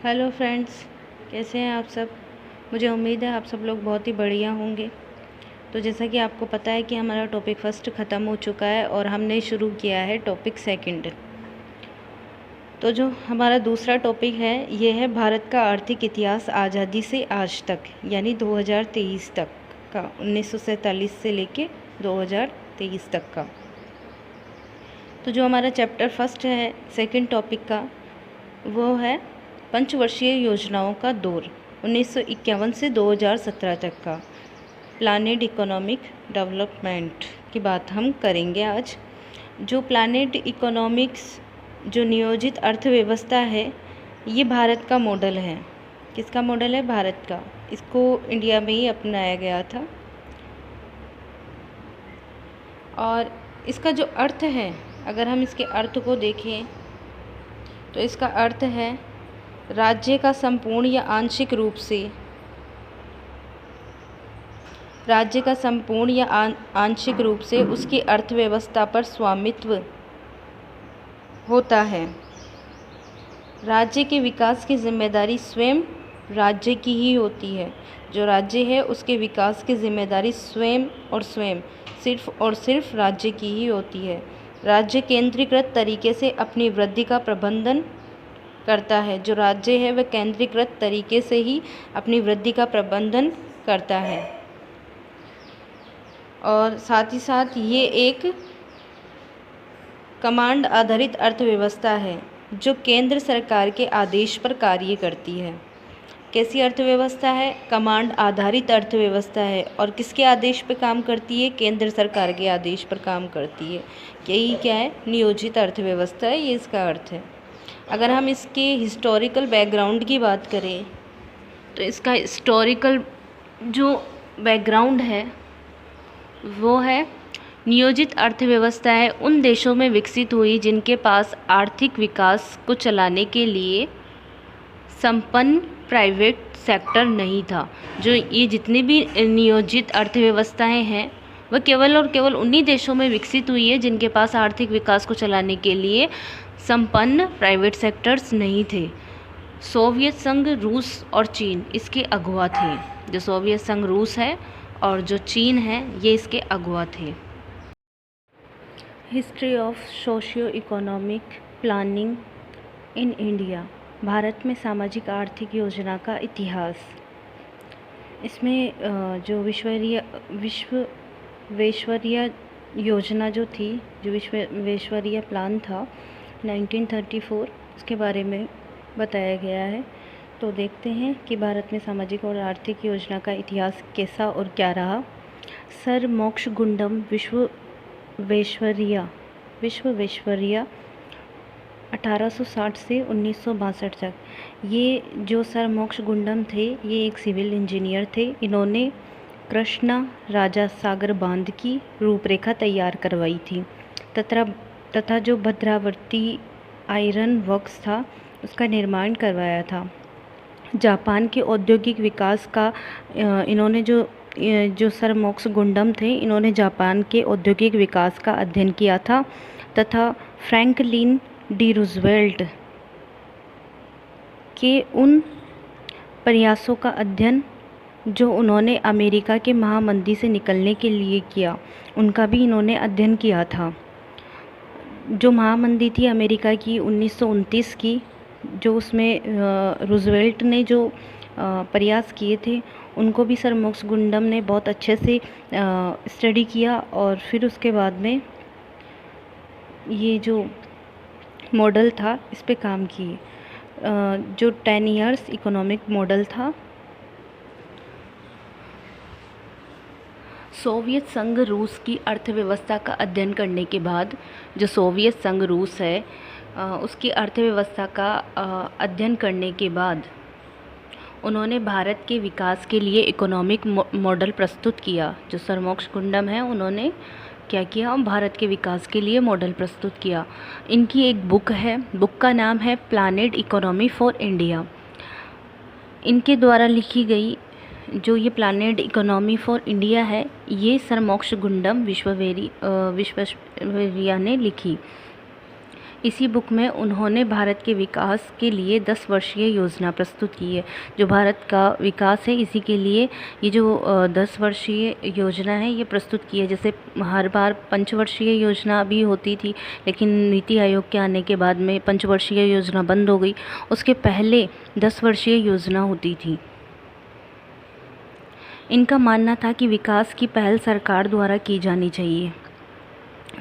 Hello friends, कैसे हैं आप सब। मुझे उम्मीद है आप सब लोग बहुत ही बढ़िया होंगे। तो जैसा कि आपको पता है कि हमारा टॉपिक फर्स्ट ख़त्म हो चुका है और हमने शुरू किया है टॉपिक सेकंड। तो जो हमारा दूसरा टॉपिक है ये है भारत का आर्थिक इतिहास आज़ादी से आज तक, यानी 2023 तक का, 1947 से लेके 2023 तक का। तो जो हमारा चैप्टर फर्स्ट है सेकंड टॉपिक का वो है पंचवर्षीय योजनाओं का दौर 1951 से 2017 तक का, प्लानेड इकोनॉमिक डेवलपमेंट की बात हम करेंगे आज। जो प्लानेड इकोनॉमिक्स, जो नियोजित अर्थव्यवस्था है, ये भारत का मॉडल है। किसका मॉडल है? भारत का। इसको इंडिया में ही अपनाया गया था। और इसका जो अर्थ है, अगर हम इसके अर्थ को देखें तो इसका अर्थ है राज्य का संपूर्ण या आंशिक रूप से उसकी अर्थव्यवस्था पर स्वामित्व होता है। राज्य के विकास की जिम्मेदारी स्वयं राज्य की ही होती है। जो राज्य है उसके विकास की जिम्मेदारी सिर्फ और सिर्फ राज्य की ही होती है। राज्य केंद्रीकृत तरीके से अपनी वृद्धि का प्रबंधन करता है। जो राज्य है वह केंद्रीकृत तरीके से ही अपनी वृद्धि का प्रबंधन करता है। और साथ ही साथ ये एक कमांड आधारित अर्थव्यवस्था है जो केंद्र सरकार के आदेश पर कार्य करती है। कैसी अर्थव्यवस्था है? कमांड आधारित अर्थव्यवस्था है। और किसके आदेश पर काम करती है? केंद्र सरकार के आदेश पर काम करती है। यही क्या है? नियोजित अर्थव्यवस्था है, ये इसका अर्थ है। अगर हम इसके हिस्टोरिकल बैकग्राउंड की बात करें तो इसका हिस्टोरिकल जो बैकग्राउंड है वो है नियोजित अर्थव्यवस्था है उन देशों में विकसित हुई जिनके पास आर्थिक विकास को चलाने के लिए संपन्न प्राइवेट सेक्टर नहीं था। जो ये जितनी भी नियोजित अर्थव्यवस्थाएं हैं वह केवल और केवल उन्हीं देशों में विकसित हुई है जिनके पास आर्थिक विकास को चलाने के लिए संपन्न प्राइवेट सेक्टर्स नहीं थे। सोवियत संघ, रूस और चीन इसके अगुवा थे। जो सोवियत संघ रूस है और जो चीन है ये इसके अगुवा थे। History of socio economic planning in India, Bharat में सामाजिक आर्थिक योजना का इतिहास। इसमें जो विश्ववेश्वरीय योजना जो थी, जो विश्ववेश्वरीय प्लान था 1934, उसके बारे में बताया गया है। तो देखते हैं कि भारत में सामाजिक और आर्थिक योजना का इतिहास कैसा और क्या रहा। सर मोक्षगुंडम विश्ववेश्वरीय 1860 से 1962 तक। ये जो सर मोक्षगुंडम थे ये एक सिविल इंजीनियर थे। इन्होंने कृष्णा राजा सागर बांध की रूपरेखा तैयार करवाई थी तथा जो भद्रावती आयरन वर्क्स था उसका निर्माण करवाया था। जापान के औद्योगिक विकास का इन्होंने जो सर मोक्षगुंडम थे, इन्होंने जापान के औद्योगिक विकास का अध्ययन किया था तथा फ्रैंकलिन डी रूजवेल्ट के उन प्रयासों का अध्ययन जो उन्होंने अमेरिका के महामंदी से निकलने के लिए किया, उनका भी इन्होंने अध्ययन किया था। जो महामंदी थी अमेरिका की 1929 की, जो उसमें रूजवेल्ट ने जो प्रयास किए थे उनको भी सर मोक्षगुंडम ने बहुत अच्छे से स्टडी किया और फिर उसके बाद में ये जो मॉडल था इस पे काम किए। जो 10 इयर्स इकोनॉमिक मॉडल था। सोवियत संघ रूस की अर्थव्यवस्था का अध्ययन करने के बाद, जो सोवियत संघ रूस है उसकी अर्थव्यवस्था का अध्ययन करने के बाद उन्होंने भारत के विकास के लिए इकोनॉमिक मॉडल प्रस्तुत किया। जो सर मोक्षगुंडम है उन्होंने क्या किया? भारत के विकास के लिए मॉडल प्रस्तुत किया। इनकी एक बुक है, बुक का नाम है प्लानेड इकोनॉमी फॉर इंडिया। इनके द्वारा लिखी गई जो ये प्लानेड इकोनॉमी फॉर इंडिया है, ये सर मोक्षगुंडम विश्ववेरिया ने लिखी। इसी बुक में उन्होंने भारत के विकास के लिए 10 वर्षीय योजना प्रस्तुत की है। जो भारत का विकास है इसी के लिए ये जो 10 वर्षीय योजना है ये प्रस्तुत की है। जैसे हर बार पंचवर्षीय योजना भी होती थी, लेकिन नीति आयोग के आने के बाद में पंचवर्षीय योजना बंद हो गई। उसके पहले 10 वर्षीय योजना होती थी। इनका मानना था कि विकास की पहल सरकार द्वारा की जानी चाहिए।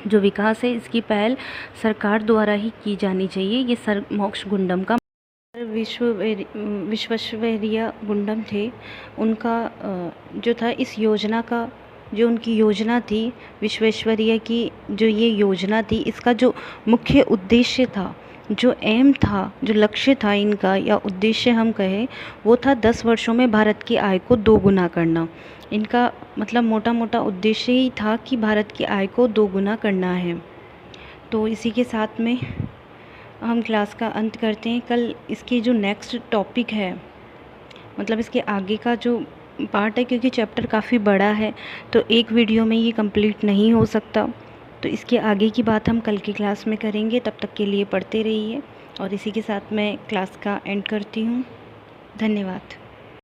जो विकास है इसकी पहल सरकार द्वारा ही की जानी चाहिए। ये सर मोक्षगुंडम का विश्वेश्वरैया गुंडम थे। उनका जो था इस योजना का जो उनकी योजना थी विश्वेश्वरैया की, जो ये योजना थी इसका जो मुख्य उद्देश्य था, जो एम था, जो लक्ष्य था इनका या उद्देश्य हम कहें, वो था 10 वर्षों में भारत की आय को 2 गुना करना। इनका मतलब मोटा मोटा उद्देश्य ही था कि भारत की आय को 2 गुना करना है। तो इसी के साथ में हम क्लास का अंत करते हैं। कल इसकी जो नेक्स्ट टॉपिक है, मतलब इसके आगे का जो पार्ट है, क्योंकि चैप्टर काफ़ी बड़ा है तो एक वीडियो में ये कंप्लीट नहीं हो सकता, तो इसके आगे की बात हम कल की क्लास में करेंगे। तब तक के लिए पढ़ते रहिए और इसी के साथ मैं क्लास का एंड करती हूँ। धन्यवाद।